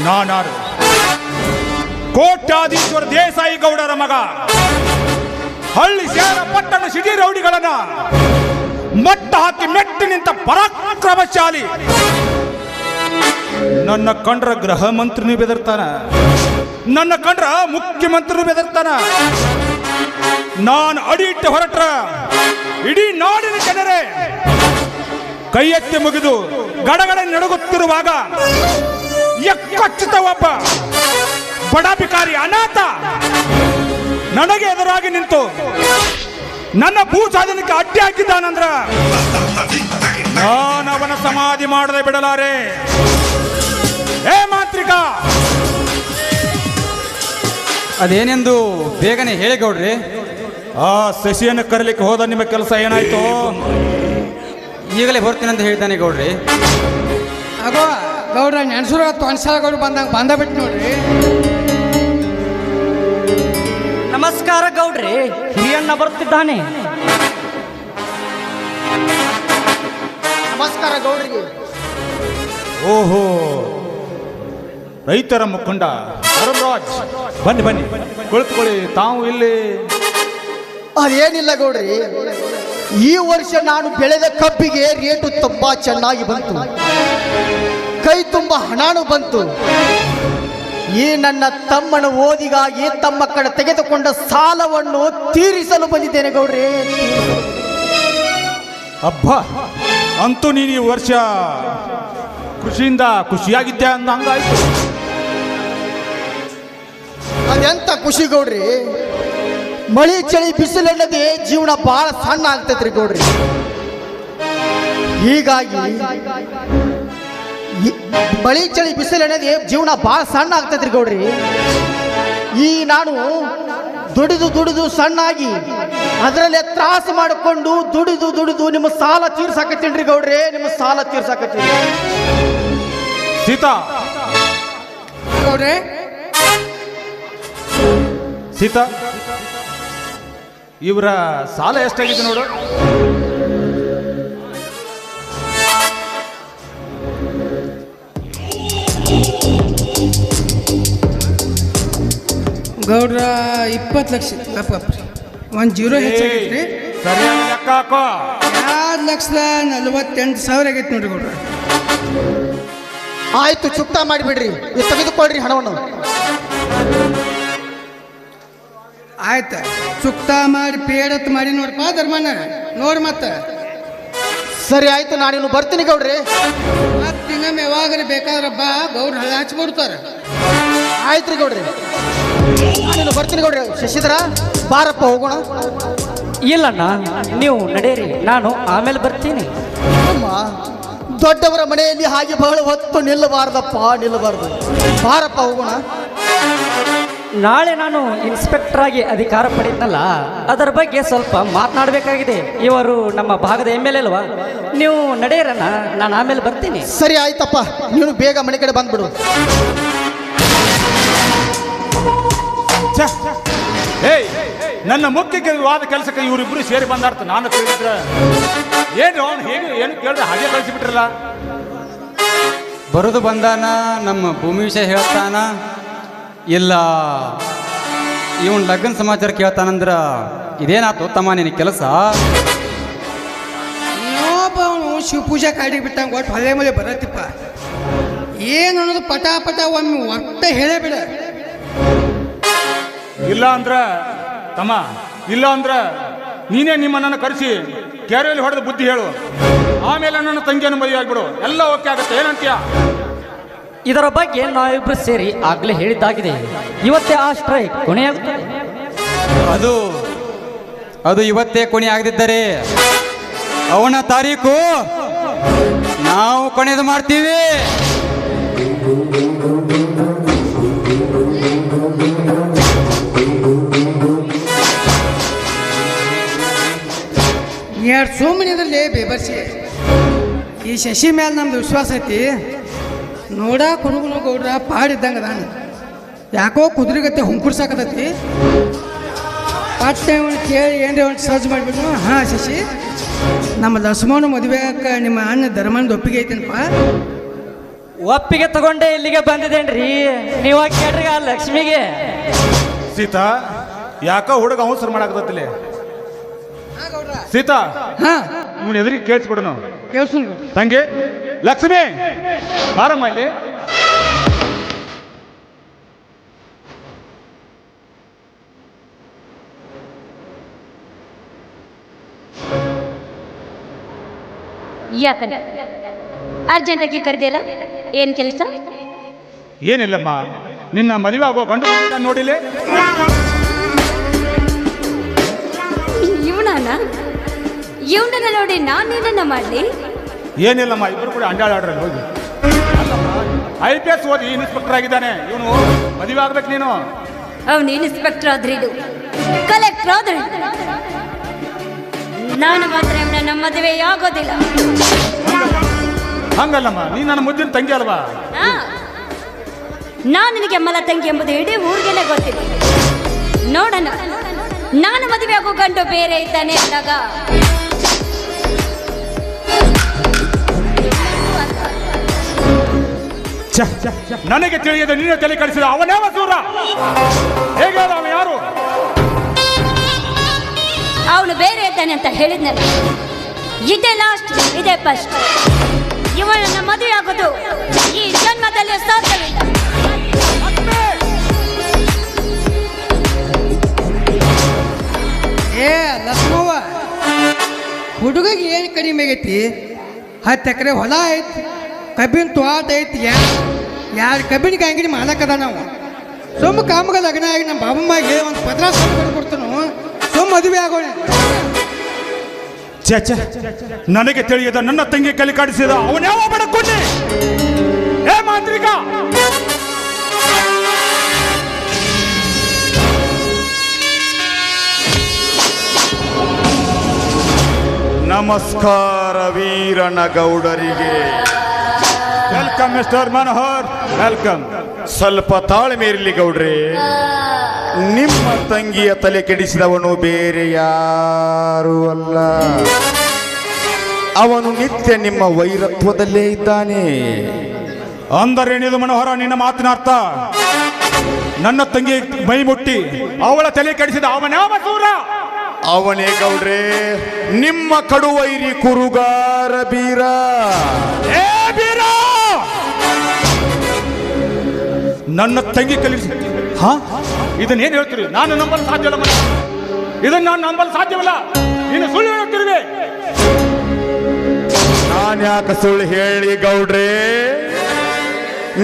ನಾನಾರು ಕೋಟ್ಯಾಧೀಶ್ವರ ದೇಸಾಯಿ ಗೌಡರ ಮಗ, ಹಳ್ಳಿ ಸೇರ ಪಟ್ಟಣ ಸಿಟಿ ರೌಡಿಗಳನ್ನ ಮಟ್ಟ ಹಾಕಿ ಮೆಟ್ಟಿ ನಿಂತ ಪರಾಕ್ರಮಶಾಲಿ. ನನ್ನ ಕಂಡ್ರ ಗೃಹ ಮಂತ್ರಿನೂ ಬೆದರ್ತಾನ, ನನ್ನ ಕಂಡ್ರ ಮುಖ್ಯಮಂತ್ರಿನೂ ಬೆದರ್ತಾನ. ನಾನು ಅಡಿ ಇಟ್ಟು ಹೊರಟ್ರ ಇಡೀ ನಾಡಿನ ಜನರೇ ಕೈ ಎತ್ತಿ ಮುಗಿದು ಗಡಗಡ ನಡುಗುತ್ತಿರುವಾಗ ಎಕ್ಕಚ್ಚಿತ ಒಬ್ಬ ಬಡ ಬಿಕಾರಿ ಅನಾಥ ನನಗೆ ಎದುರಾಗಿ ನಿಂತು ನನ್ನ ಭೂ ಸಾಧನಕ್ಕೆ ಅಡ್ಡಿ ಹಾಕಿದ್ದಾನಂದ್ರ ನಾನು ಅವನ ಸಮಾಧಿ ಮಾಡದೆ ಬಿಡಲಾರೆ. ಏ ಮಾಂತ್ರಿಕ, ಅದೇನೆಂದು ಬೇಗನೆ ಹೇಳಿ ಗೌಡ್ರಿ. ಆ ಶಶಿಯನ್ನು ಕರೀಲಿಕ್ಕೆ ಹೋದ ನಿಮ್ಮ ಕೆಲಸ ಏನಾಯ್ತು? ಈಗಲೇ ಬರ್ತೀನಂತ ಹೇಳ್ತಾನೆ ಗೌಡ್ರಿ. ಆಗೋ ಗೌಡ್ರ ನೆನ್ಸೂರ ತೊನ್ಸಾಲ ಗೌಡ್ರು ಬಂದ ಬಿಟ್ಟು ನೋಡ್ರಿ. ನಮಸ್ಕಾರ ಗೌಡ್ರಿ, ಹಿರಿಯಣ್ಣ ಬರುತ್ತಿದ್ದಾನೆ. ನಮಸ್ಕಾರ ಗೌಡ್ರಿಗೆ. ಓಹೋ, ರೈತರ ಮುಖಂಡ ಧರ್ಮರಾಜ್, ಬನ್ನಿ ಬನ್ನಿ ಕುಳಿತುಕೊಳ್ಳಿ. ತಾವು ಇಲ್ಲಿ? ಅದೇನಿಲ್ಲ ಗೌಡ್ರಿ, ಈ ವರ್ಷ ನಾನು ಬೆಳೆದ ಕಬ್ಬಿಗೆ ರೇಟು ತುಂಬಾ ಚೆನ್ನಾಗಿ ಬಂತು, ಕೈ ತುಂಬ ಹಣಾನು ಬಂತು. ಈ ನನ್ನ ತಮ್ಮನ ಓದಿಗಾಗಿ ತಮ್ಮ ಕಡೆ ತೆಗೆದುಕೊಂಡ ಸಾಲವನ್ನು ತೀರಿಸಲು ಬಂದಿದ್ದೇನೆ ಗೌಡ್ರಿ. ಅಬ್ಬಾ, ಅಂತೂ ನೀನು ಈ ವರ್ಷ ಕೃಷಿಯಿಂದ ಖುಷಿಯಾಗಿದ್ದೆ ಅಂದ ಹಂಗಾಯ್ತು. ಅದೆಂತ ಖುಷಿ ಗೌಡ್ರಿ, ಮಳಿ ಚಳಿ ಬಿಸಿಲಲ್ಲದೆ ಜೀವನ ಬಹಳ ಸಣ್ಣ ಆಗ್ತೈತ್ರಿ ಗೌಡ್ರಿ. ಹೀಗಾಗಿ ಮಳಿ ಚಳಿ ಬಿಸಿಲನ್ನದೇ ಜೀವನ ಬಹಳ ಸಣ್ಣ ಆಗ್ತೈತ್ರಿ ಗೌಡ್ರಿ. ಈ ನಾನು ದುಡಿದು ದುಡಿದು ಸಣ್ಣಾಗಿ ಅದರಲ್ಲೇ ತ್ರಾಸು ಮಾಡಿಕೊಂಡು ದುಡಿದು ದುಡಿದು ನಿಮ್ಮ ಸಾಲ ತೀರ್ಸಾಕತ್ತೀನ್ರಿ ಗೌಡ್ರಿ, ನಿಮ್ಮ ಸಾಲ ತೀರ್ಸಾಕತ್ತೀನಿ. ಸೀತಾ, ಗೌಡ್ರೆ ಸೀತಾ, ಇವರ ಸಾಲ ಎಷ್ಟಾಗಿದೆ ನೋಡು. ಗೌಡ್ರ 20 ಲಕ್ಷ. ಒಂದು ಜೀರೋ ಹೆಚ್ಚಾಗೈತ್ರಿ. ಸರಿಯಾಗಿ ಲೆಕ್ಕ ಹಾಕೋ. 2,48,000 ಆಗೈತೆ ನೋಡ್ರಿ ಗೌಡ್ರ. ಆಯ್ತು, ಚುಕ್ತಾ ಮಾಡಿಬಿಡ್ರಿ, ಇದು ತೆಗೆದುಕೊಳ್ರಿ ಹಣವನ್ನು. ಆಯ್ತ, ಚುಕ್ತಾ ಮಾಡಿ ಪೇಡತ್ ಮಾಡಿ ನೋಡ್ಪಾ ಧರ್ಮಣ್ಣ, ನೋಡಿ ಮತ್ತೆ. ಸರಿ ಆಯ್ತು, ನಾನಿನ್ನು ಬರ್ತೀನಿ ಗೌಡ್ರಿ. ಮತ್ತಿನ್ನೊಮ್ಮೆ ಯಾವಾಗಲೇ ಬೇಕಾದ್ರೆ ಬಾ, ಗೌಡ್ರ ಹಳ್ಳ ಹಚ್ಬಿಡ್ತಾರೆ. ಆಯ್ತ್ರಿ ಗೌಡ್ರಿ, ನಾನಿನ್ನು ಬರ್ತೀನಿ ಗೌಡ್ರಿ. ಶಶಿಧರ, ಬಾರಪ್ಪ ಹೋಗೋಣ. ಇಲ್ಲಣ್ಣ, ನೀವು ನಡೆಯಿರಿ, ನಾನು ಆಮೇಲೆ ಬರ್ತೀನಿ. ಅಮ್ಮ, ದೊಡ್ಡವರ ಮನೆಯಲ್ಲಿ ಹಾಗೆ ಬಹಳ ಹೊತ್ತು ನಿಲ್ಲಬಾರ್ದಪ್ಪ, ನಿಲ್ಲಬಾರ್ದು. ಬಾರಪ್ಪ ಹೋಗೋಣ. ನಾಳೆ ನಾನು ಇನ್ಸ್ಪೆಕ್ಟರ್ ಆಗಿ ಅಧಿಕಾರ ಪಡೆದಲ್ಲ, ಅದರ ಬಗ್ಗೆ ಸ್ವಲ್ಪ ಮಾತನಾಡಬೇಕಾಗಿದೆ. ಇವರು ನಮ್ಮ ಭಾಗದ MLA ಅಲ್ವಾ? ನೀವು ನಡೆಯಿರಣ್ಣ, ನಾನು ಆಮೇಲೆ ಬರ್ತೀನಿ. ಸರಿ ಆಯ್ತಪ್ಪ, ನೀನು ಬೇಗ ಮನೆ ಕಡೆ ಬಂದ್ಬಿಡು. ಏಯ್, ನನ್ನ ಮುಖ್ಯವಾದ ಕೆಲಸಕ್ಕೆ ಇವರಿಬ್ಬರು ಸೇರಿ ಬಂದಾರ್ತ. ನಾನು ಕೇಳಿದ್ರೆ ಏನು ಹೇಗೆ ಏನು ಕೇಳಿದ್ರೆ ಹಾಗೆ ಕಳಿಸಿಬಿಟ್ರಲ್ಲ. ಬರೋದು ಬಂದಾನ, ನಮ್ಮ ಭೂಮಿ ವಿಷಯ ಹೇಳ್ತಾನ, ಇಲ್ಲ ಇವನ್ ಲಗ್ನ ಸಮಾಚಾರ ಕೇಳ್ತಾನಂದ್ರ ಇದೇನಾತು ತಮ್ಮ ನಿನ್ನ ಕೆಲಸ? ಇನ್ನೊಬ್ಬವನು ಶಿವಪೂಜಾ ಕಾಡಿಗೆ ಬಿಟ್ಟಂಗೆ ಒಟ್ಟು ಹೊಲೆ ಮಲೆ ಬರತ್ತಿಪ್ಪ. ಏನು ಅನ್ನೋದು ಪಟ ಪಟ ಒಮ್ಮೆ ಒಟ್ಟ ಹೇಳೇ ಬಿಡ. ಇಲ್ಲ ಅಂದ್ರ ತಮ್ಮ, ಇಲ್ಲ ಅಂದ್ರ ನೀನೇ ನಿಮ್ಮನ್ನ ಕರೆಸಿ ಕ್ಯಾರಿಯಲ್ಲಿ ಹೊಡೆದು ಬುದ್ಧಿ ಹೇಳು. ಆಮೇಲೆ ನನ್ನ ತಂಗಿಯನ್ನು ಮದುವೆ ಆಗ್ಬಿಡು, ಎಲ್ಲ ಓಕೆ ಆಗುತ್ತೆ. ಏನಂತೀಯ? ಇದರ ಬಗ್ಗೆ ನಾವಿಬ್ರು ಸೇರಿ ಆಗ್ಲೇ ಹೇಳಿದ್ದಾಗಿದೆ. ಇವತ್ತೇ ಆ ಸ್ಟ್ರೈಕ್ ಕೊನೆಯಾಗುತ್ತದೆ. ಅದು ಇವತ್ತೇ ಕೊನೆ ಆಗದಿದ್ದರೆ ಅವನ ತಾರೀಕು ನಾವು ಕೊನೆದು ಮಾಡ್ತೀವಿ. ಎರಡು ಸುಮ್ಮನಿದ್ರಲ್ಲಿ ಬೇಬರ್ಸಿ. ಈ ಶಶಿ ಮೇಲೆ ನಮ್ದು ವಿಶ್ವಾಸ ಐತಿ. ನೋಡಾಕ ಹುಡುಗನು ಗೌಡ್ರ ಪಾಡಿದ್ದಂಗೆ ಅದಾನ. ಯಾಕೋ ಕುದುರೆಗತ್ತೆ ಹುಂಕುರ್ಸಾಕತೈತಿ. ಪಟ್ಟೆ ಅವನು ಕೇಳಿ ಏನ್ರಿ ಅವ್ನು ಸರ್ಚ್ ಮಾಡಿಬಿಟ್ಟು, ಹಾಂ ಶಶಿ ನಮ್ಮ ಲಕ್ಷ್ಮಣ ಮದುವೆಗೆ ನಿಮ್ಮ ಅಣ್ಣ ಧರ್ಮಂದು ಒಪ್ಪಿಗೆ ಐತೇನಪ್ಪ? ಒಪ್ಪಿಗೆ ತಗೊಂಡೆ ಇಲ್ಲಿಗೆ ಬಂದಿದ್ದೇನ್ರಿ. ನೀವ ಕೇಳ್ರಿ ಆ ಲಕ್ಷ್ಮಿಗೆ. ಸೀತಾ ಯಾಕ ಹುಡುಗ ಅವಸರ ಮಾಡಾಕತ್ತಿಲ್ಲ? ಸೀತಾ ಹಾ ಇವನ್ ಎದುರಿಗೆ ಕೇಳಿಸ್ಬಿಡು ನಾವು. ಕೇಳ್ಸುನ್ ತಂಗಿ ಲಕ್ಷ್ಮಿ ಬಾರಮ್ಮ ಇಲ್ಲಿ. ಯಾಕಂದ್ರೆ ಅರ್ಜೆಂಟಾಗಿ ಕರೆದಿಲ್ಲ, ಏನು ಕೆಲಸ? ಏನಿಲ್ಲಮ್ಮ, ನಿನ್ನ ಮದುವೆ ಆಗೋ ಗಂಡು ನೋಡಿಲೆ. ಇವನನ್ನ ನೋಡಿ ನಾನು ಏನನ್ನ ಮಾಡಲಿ? ಏನಿಲ್ಲಮ್ಮ, ಇಬ್ಬರು ಕೂಡ ಅಂಡಾಡ್ರಲ್ಲಿ ಹೋಗಿ. IPS ಓದಿ ಇನ್ಸ್ಪೆಕ್ಟರ್ ಆಗಿದ್ದಾನೆ ಇವನು, ಮದುವೆ ಆಗ್ಬೇಕು ನೀನು. ಅವನು ಇನ್ಸ್ಪೆಕ್ಟರ್ ಆದ್ರೆ ಇದು ಕಲೆಕ್ಟರ್ ಆದ್ರೆ ನಾನು ಮಾತ್ರ ಇವನ ಮದುವೆ ಆಗೋದಿಲ್ಲ. ಹಂಗಲ್ಲಮ್ಮ, ನೀನ್ ನನ್ನ ಮುದ್ದಿನ ತಂಗಿ ಅಲ್ವಾ? ನಾನು ನಿನಗೆ ಮಲ ತಂಗಿ ಎಂಬುದು ಇಡೀ ಊರಿಗೆನೆ ಗೊತ್ತಿಲ್ಲ. ನೋಡೋಣ, ನಾನು ಮದುವೆ ಆಗೋ ಗಂಡು ಬೇರೆ ಇದ್ದಾನೆ ಅಂದಾಗ ನನಗೆ ತಿಳಿಯದೆ ನೀನು ತಲೆ ಕಳಿಸಿದ ಅವನ್ಯಾವ ಸೂರ? ಹೇಗೆ ಅವನು ಯಾರು? ಅವನು ಬೇರೆ ಇದ್ದಾನೆ ಅಂತ ಹೇಳಿದ್ನಲ್ಲ, ಇದೇ ಲಾಸ್ಟ್, ಇದೇ ಫಸ್ಟ್. ಇವನನ್ನ ಮದುವೆ ಆಗೋದು ಈ ಜನ್ಮದಲ್ಲಿ ಸಾಧ್ಯವಿಲ್ಲ. ಏ ಲಕ್ಷ್ಮವ್ವ, ಹುಡುಗಿಗೆ ಏನು ಕಡಿಮೆ ಆಗೈತಿ? 10 ಎಕರೆ ಹೊಲ ಐತಿ, ಕಬ್ಬಿನ ತೋಟ ಐತಿ, ಯಾರು ಕಬ್ಬಿನ ಅಂಗಡಿ ಮಾಡಕ್ಕದ. ನಾವು ಸುಮ್ಮ ಕಾಮಗ ಲಗ್ನ ಆಗಿ ನಮ್ಮ ಬಾಬಮ್ಮಗೆ ಒಂದು ಪತ್ರ ಕೊಡ್ತಾನು, ಸುಮ್ಮ ಮದುವೆ ಆಗೋಣ. ನನಗೆ ತಿಳಿಯದ ನನ್ನ ತಂಗಿ ಕಲಿ ಕಾಡಿಸಿದ ಅವನ್ಯಾವ ಬಡಕೊಂಡೆ? ಏ ಮಾಂತ್ರಿಕ, ನಮಸ್ಕಾರ ವೀರನ ಗೌಡರಿಗೆ. Welcome mister Manohar, welcome. ಸ್ವಲ್ಪ ತಾಳ್ಮೆ ಇರಲಿ ಗೌಡ್ರೆ. ನಿಮ್ಮ ತಂಗಿಯ ತಲೆ ಕೆಡಿಸಿದವನು ಬೇರೆ ಯಾರೂ ಅಲ್ಲ, ಅವನು ನಿತ್ಯ ನಿಮ್ಮ ವೈರತ್ವದಲ್ಲೇ ಇದ್ದಾನೆ. ಅಂದರೇನಿದು ಮನೋಹರ ನಿನ್ನ ಮಾತಿನ ಅರ್ಥ? ನನ್ನ ತಂಗಿ ಮೈ ಮುಟ್ಟಿ ಅವಳ ತಲೆ ಕೆಡಿಸಿದ ಅವನ್ಯಾವ ಸೂರ? ಅವನೇ ಗೌಡ್ರೆ, ನಿಮ್ಮ ಕಡುವೈರಿ ಕುರುಗಾರ ಬೀರ. ಏ ಬೀರ, ನನ್ನ ತಂಗಿ ಕಲಿಸಿ. ಹಾ, ಇದನ್ನೇನು ಹೇಳ್ತೀರಿ? ನಾನು ನಂಬಲು ಸಾಧ್ಯವಿಲ್ಲ ಮನೆ, ಇದನ್ನ ನಾನು ನಂಬಲು ಸಾಧ್ಯವಿಲ್ಲ. ನೀನು ಸುಳ್ಳು ಹೇಳುತ್ತಿರುವೆ. ನಾನು ಯಾಕೆ ಸುಳ್ಳು ಹೇಳಿ ಗೌಡ್ರೆ?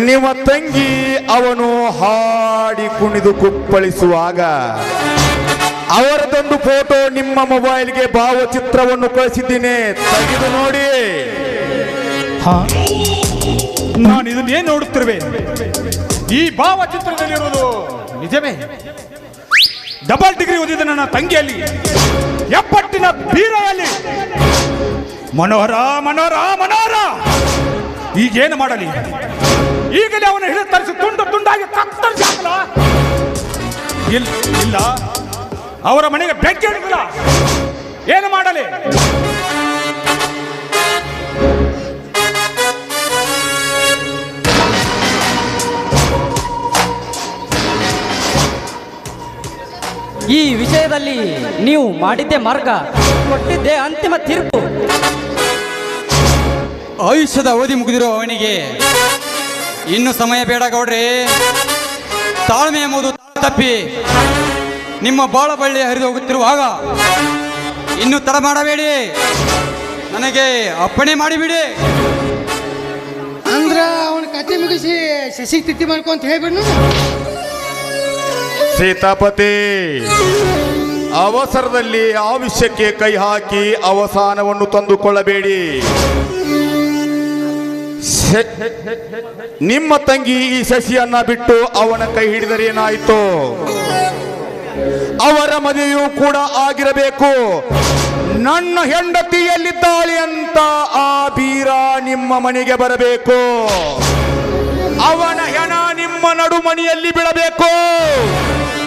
ನಿಮ್ಮ ತಂಗಿ ಅವನು ಹಾಡಿ ಕುಣಿದು ಕುಪ್ಪಳಿಸುವಾಗ ಅವರದೊಂದು ಫೋಟೋ ನಿಮ್ಮ ಮೊಬೈಲ್ಗೆ ಭಾವಚಿತ್ರವನ್ನು ಕಳಿಸಿದ್ದೀನಿ, ತೆಗೆದು ನೋಡಿ. ನಾನು ಇದನ್ನೇನು ನೋಡುತ್ತಿರುವೆ? ಈ ಭಾವಚಿತ್ರದಲ್ಲಿರುವುದು ನಿಜವೇ? ಡಬಲ್ ಡಿಗ್ರಿ ಓದಿದ ನನ್ನ ತಂಗಿಯಲ್ಲಿ, ಎಪ್ಪಟ್ಟಿನ ಬೀರೆಯಲ್ಲಿ. ಮನೋಹರ ಮನೋಹರ ಮನೋಹರ, ಈಗೇನು ಮಾಡಲಿ? ಈಗಲೇ ಅವನು ಹಿಡಿದು ತರಿಸಿ ತುಂಡು ತುಂಡಾಗಿ ಕತ್ತರಿಸಿ ಹಾಕಲ? ಇಲ್ಲ, ಅವರ ಮನೆಗೆ ಬೆಂಕಿ ಹಿಡಿದಿಲ್ಲ. ಏನು ಮಾಡಲಿ? ಈ ವಿಷಯದಲ್ಲಿ ನೀವು ಮಾಡಿದ್ದೇ ಮಾರ್ಗ, ಕೊಟ್ಟಿದ್ದೇ ಅಂತಿಮ ತೀರ್ಪು. ಆಯುಷ್ಯದ ಅವಧಿ ಮುಗಿದಿರೋ ಅವನಿಗೆ ಇನ್ನು ಸಮಯ ಬೇಡ ಗೌಡ್ರೆ. ತಾಳ್ಮೆ ಎಂಬುದು ತಪ್ಪಿ ನಿಮ್ಮ ಬಾಳ ಬಳ್ಳಿ ಹರಿದು ಹೋಗುತ್ತಿರುವಾಗ ಇನ್ನು ತಡ ಮಾಡಬೇಡಿ, ನನಗೆ ಅಪ್ಪಣೆ ಮಾಡಿಬಿಡಿ. ಅಂದ್ರ ಅವನ ಕತೆ ಮುಗಿಸಿ ಶಶಿಗೆ ತಿಥಿ ಮಾಡ್ಕೊಂತ ಹೇಳ್ಬಿಡ್ನು. ಸೀತಾಪತಿ, ಅವಸರದಲ್ಲಿ ಆ ವಿಷಯಕ್ಕೆ ಕೈ ಹಾಕಿ ಅವಸಾನವನ್ನು ತಂದುಕೊಳ್ಳಬೇಡಿ. ನಿಮ್ಮ ತಂಗಿ ಈ ಶಶಿಯನ್ನ ಬಿಟ್ಟು ಅವನ ಕೈ ಹಿಡಿದರೇನಾಯಿತು? ಅವರ ಮದುವೆಯೂ ಕೂಡ ಆಗಿರಬೇಕು. ನನ್ನ ಹೆಂಡತಿ ಎಲ್ಲಿದ್ದಾಳೆ ಅಂತ ಆ ಬೀರ ನಿಮ್ಮ ಮನೆಗೆ ಬರಬೇಕು. ಅವನ ಹೆಣ ನಿಮ್ಮ ನಡುಮಣಿಯಲ್ಲಿ ಬೀಳಬೇಕು.